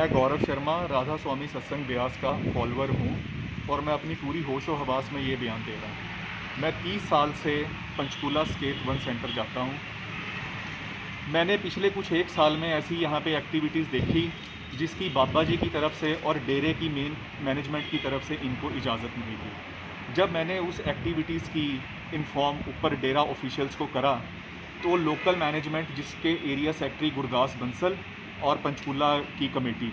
मैं गौरव शर्मा राधा स्वामी सत्संग ब्यास का फॉलोअर हूँ और मैं अपनी पूरी होशो हवास में ये बयान दे रहा हूँ। मैं 30 साल से पंचकूला स्केत वन सेंटर जाता हूँ। मैंने पिछले कुछ एक साल में ऐसी यहाँ पे एक्टिविटीज़ देखी जिसकी बाबा जी की तरफ से और डेरे की मेन मैनेजमेंट की तरफ से इनको इजाज़त नहीं थी। जब मैंने उस एक्टिविटीज़ की इन्फॉर्म ऊपर डेरा ऑफिशियल्स को करा तो लोकल मैनेजमेंट, जिसके एरिया सेक्रेटरी गुरदास बंसल और पंचकूला की कमेटी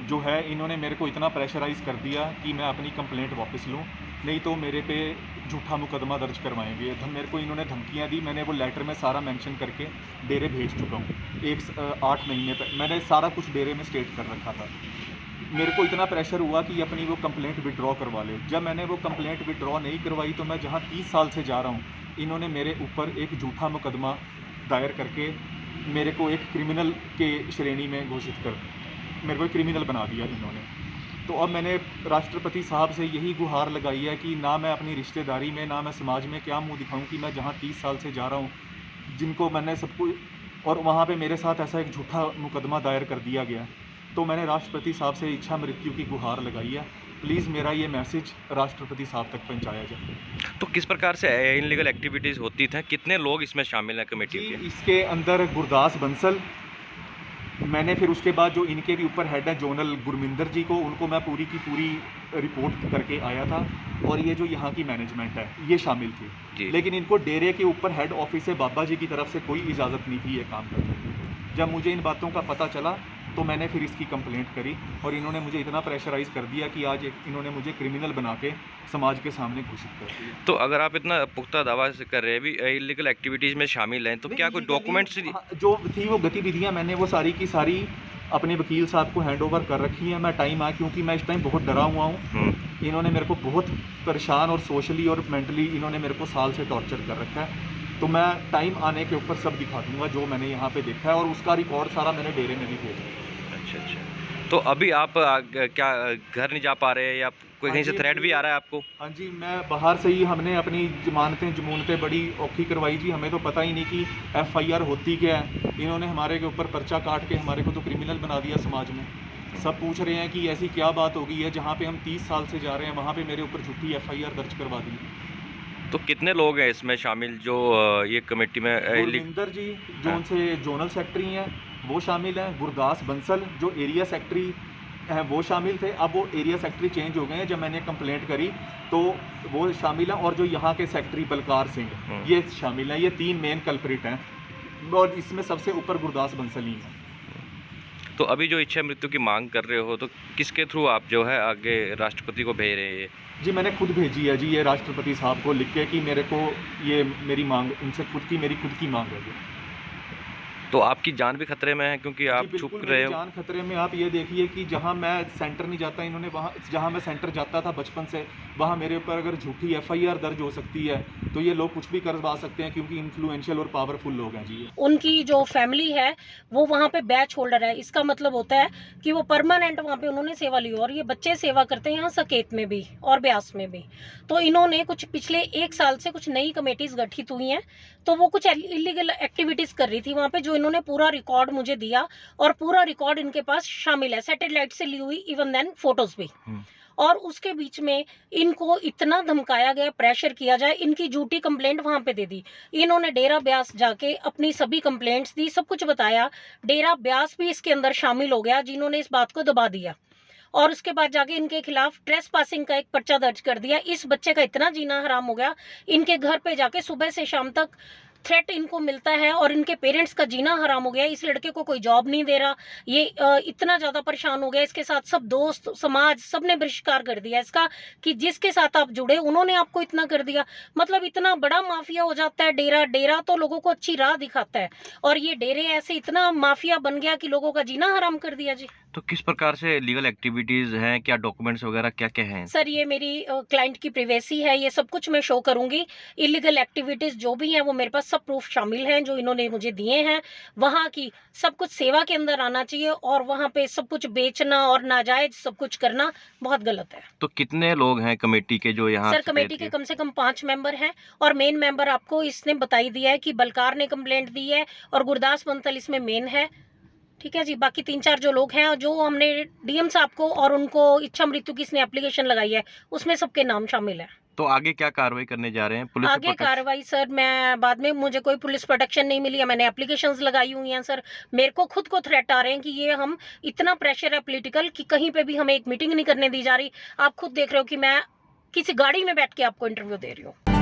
जो है, इन्होंने मेरे को इतना प्रेशराइज़ कर दिया कि मैं अपनी कंप्लेंट वापस लूँ, नहीं तो मेरे पे झूठा मुकदमा दर्ज करवाएंगे। मेरे को इन्होंने धमकियाँ दी। मैंने वो लेटर में सारा मेंशन करके डेरे भेज चुका हूँ। 8 महीने तक मैंने सारा कुछ डेरे में स्टेट कर रखा था। मेरे को इतना प्रेशर हुआ कि अपनी वो कंप्लेंट विड्रॉ करवा ले। जब मैंने वो कंप्लेंट विड्रॉ नहीं करवाई तो मैं जहाँ 30 साल से जा रहा हूँ, इन्होंने मेरे ऊपर एक झूठा मुकदमा दायर करके मेरे को एक क्रिमिनल के श्रेणी में घोषित कर मेरे को क्रिमिनल बना दिया इन्होंने। तो अब मैंने राष्ट्रपति साहब से यही गुहार लगाई है कि ना मैं अपनी रिश्तेदारी में, ना मैं समाज में क्या मुंह दिखाऊं कि मैं जहां 30 साल से जा रहा हूं, जिनको मैंने सब कुछ, और वहां पे मेरे साथ ऐसा एक झूठा मुकदमा दायर कर दिया गया। तो मैंने राष्ट्रपति साहब से इच्छा मृत्यु की गुहार लगाई है। प्लीज़ मेरा ये मैसेज राष्ट्रपति साहब तक पहुँचाया जाए। तो किस प्रकार से इनलीगल एक्टिविटीज़ होती थी? कितने लोग इसमें शामिल हैं कमेटी जी, के? इसके अंदर गुरदास बंसल, मैंने फिर उसके बाद जो इनके भी ऊपर हेड है जोनल गुरमिंदर जी को, उनको मैं पूरी की पूरी रिपोर्ट करके आया था। और ये जो यहाँ की मैनेजमेंट है ये शामिल थी, लेकिन इनको डेरे के ऊपर हेड ऑफिस से बाबा जी की तरफ से कोई इजाज़त नहीं थी ये काम करने की। जब मुझे इन बातों का पता चला तो मैंने फिर इसकी कंप्लेंट करी और इन्होंने मुझे इतना प्रेशराइज़ कर दिया कि आज इन्होंने मुझे क्रिमिनल बना के समाज के सामने घोषित कर दिया। तो अगर आप इतना पुख्ता दावा से कर रहे हैं, अभी इलीगल एक्टिविटीज़ में शामिल हैं, तो क्या कोई डॉक्यूमेंट्स? जो थी वो गतिविधियां मैंने वो सारी की सारी अपने वकील साहब को हैंड ओवर कर रखी है। मैं टाइम क्योंकि मैं इस टाइम बहुत डरा हुआ हूँ। इन्होंने मेरे को बहुत परेशान और सोशली और मेंटली इन्होंने मेरे को साल से टॉर्चर कर रखा है। तो मैं टाइम आने के ऊपर सब दिखा दूंगा जो मैंने यहाँ पे देखा है, और उसका रिकॉर्ड सारा मैंने डेरे में भी भेजा। अच्छा। तो अभी आप क्या घर नहीं जा पा रहे हैं या कोई कहीं से थ्रेट भी आ रहा है आपको? हाँ जी, मैं बाहर से ही, हमने अपनी जमानतें बड़ी औखी करवाई जी। हमें तो पता ही नहीं कि FIR होती क्या है। इन्होंने हमारे के ऊपर पर्चा काट के हमारे को तो क्रिमिनल बना दिया समाज में। सब पूछ रहे हैं कि ऐसी क्या बात हो गई है, जहाँ पे हम 30 साल से जा रहे हैं वहाँ पे मेरे ऊपर झूठी FIR दर्ज करवा दी। तो कितने लोग हैं इसमें शामिल जो ये कमेटी में? गुरविंदर जी जो से जोनल सेक्रेटरी हैं वो शामिल हैं। गुरदास बंसल जो एरिया सेक्रेटरी हैं वो शामिल थे। अब वो एरिया सेक्रेटरी चेंज हो गए हैं। जब मैंने कंप्लेंट करी तो वो शामिल हैं, और जो यहाँ के सेक्रेटरी बलकार सिंह ये शामिल हैं। ये 3 मेन कल्प्रिट हैं और इसमें सबसे ऊपर गुरदास बंसल ही हैं। तो अभी जो इच्छा मृत्यु की मांग कर रहे हो, तो किसके थ्रू आप जो है आगे राष्ट्रपति को भेज रहे हैं? जी, मैंने खुद भेजी है जी ये राष्ट्रपति साहब को लिख के कि मेरे को ये मेरी मांग उनसे मेरी खुद की मांग है जी। तो आपकी जान भी खतरे में है क्योंकि आप छुप रहे हो? जान खतरे में। आप ये देखिए कि जहां मैं सेंटर नहीं जाता, इन्होंने वहां, जहां मैं सेंटर जाता था बचपन से, वहां मेरे ऊपर अगर झूठी FIR दर्ज हो सकती है तो ये लोग कुछ भी करवा सकते हैं, क्योंकि इन्फ्लुएंशियल और पावरफुल लोग हैं जी। उनकी जो फैमिली है वो वहाँ पे बैच होल्डर है। इसका मतलब होता है कि वो परमानेंट वहाँ पे उन्होंने सेवा ली, और ये बच्चे सेवा करते हैं यहाँ सकेत में भी और ब्यास में भी। तो इन्होंने कुछ पिछले 1 साल से कुछ नई कमेटीज गठित हुई हैं, तो वो कुछ इलीगल एक्टिविटीज कर रही थी वहाँ पे, जो इन्होंने पूरा रिकॉर्ड मुझे दिया, और पूरा रिकॉर्ड इनके पास शामिल है, सैटेलाइट से ली हुई इवन देन फोटोज भी। और उसके बीच में इनको इतना धमकाया गया, प्रेशर किया जाए, इनकी झूठी कंप्लेंट वहां पे दे दी। इन्होंने डेरा ब्यास जाके अपनी सभी कंप्लेंट्स दी, सब कुछ बताया। डेरा ब्यास भी इसके अंदर शामिल हो गया, जिन्होंने इस बात को दबा दिया। और उसके बाद जाके इनके खिलाफ ट्रेस पासिंग का एक पर्चा दर्ज कर दिया। इस बच्चे का इतना जीना हराम हो गया, इनके घर पे जाके सुबह से शाम तक थ्रेट इनको मिलता है, और इनके पेरेंट्स का जीना हराम हो गया। इस लड़के को कोई जॉब नहीं दे रहा, ये इतना ज्यादा परेशान हो गया। इसके साथ सब दोस्त समाज सबने बहिष्कार कर दिया इसका, कि जिसके साथ आप जुड़े उन्होंने आपको इतना कर दिया। मतलब इतना बड़ा माफिया हो जाता है डेरा। डेरा तो लोगों को अच्छी राह दिखाता है, और ये डेरे ऐसे इतना माफिया बन गया कि लोगों का जीना हराम कर दिया जी। तो किस प्रकार से लीगल एक्टिविटीज हैं, क्या डॉक्यूमेंट्स वगैरह क्या क्या हैं? सर, ये मेरी क्लाइंट की प्रिवेसी है, ये सब कुछ मैं शो करूंगी। इलीगल एक्टिविटीज जो भी हैं वो मेरे पास सब प्रूफ शामिल हैं जो इन्होंने मुझे दिए हैं। वहाँ की सब कुछ सेवा के अंदर आना चाहिए, और वहाँ पे सब कुछ बेचना और नाजायज सब कुछ करना बहुत गलत है। तो कितने लोग हैं कमेटी के जो यहाँ? सर, कमेटी के कम से कम 5 मेंबर हैं, और मेन मेंबर आपको इसने बताई दिया है कि बलकार ने कंप्लेंट दी है, और गुरदास बंसल इसमें मेन है। ठीक है जी। बाकी 3-4 जो लोग हैं, जो हमने डीएम साहब को और उनको इच्छा मृत्यु की इसने एप्लीकेशन लगाई है, उसमें सबके नाम शामिल है। तो आगे क्या कार्रवाई करने जा रहे हैं? पुलिस से आगे प्रोटेक्शन- कार्रवाई सर, मैं बाद में, मुझे कोई पुलिस प्रोटेक्शन नहीं मिली है, मैंने एप्लीकेशंस लगाई हुई हैं सर। मेरे को खुद को थ्रेट आ रहे हैं कि ये हम, इतना प्रेशर है पॉलिटिकल कि कहीं पे भी हमें एक मीटिंग नहीं करने दी जा रही। आप खुद देख रहे हो कि मैं किसी गाड़ी में बैठ के आपको इंटरव्यू दे रही हूँ।